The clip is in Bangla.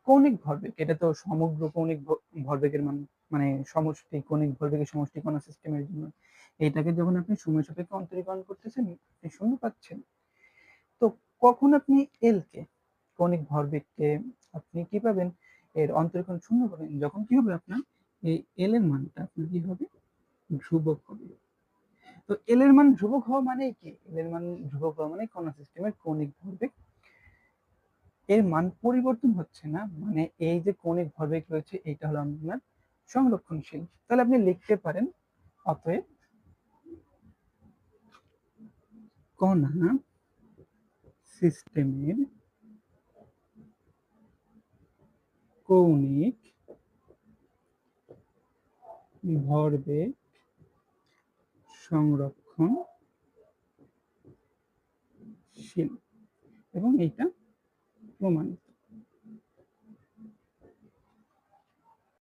কৌণিক ভরবেগ, এটা তো সমগ্র কৌণিক ভরবেগের মান, মানে সমষ্টি কৌণিক ভরবেগের সমষ্টি কোন সিস্টেমের জন্য। এইটাকে যখন আপনি সময় সাপেক্ষে অন্তরীকরণ করতেছেন, আপনি শূন্য পাচ্ছেন। তো কখন আপনি এল কে, কৌণিক ভরবেগকে আপনি কি পাবেন, এর অন্তরীকরণ শূন্য পাবেন, যখন কি হবে আপনার এই এল এর মানটা আপনার কি হবে, ধ্রুবক হবে। তো এল এর মান ধ্রুবক হওয়া মানে কি, এল এর মান ধ্রুবক হওয়া মানে কোন সিস্টেমের কৌণিক ভরবেগ এর মান পরিবর্তন হচ্ছে না, মানে এই যে কৌণিক ভরবেগ রয়েছে এটা হলো আপনার সংরক্ষণশীল। তাহলে আপনি লিখতে পারেন অতএব কণা সিস্টেমের কৌণিক ভরবেগ সংরক্ষণশীল, এবং এইটা প্রমাণিত।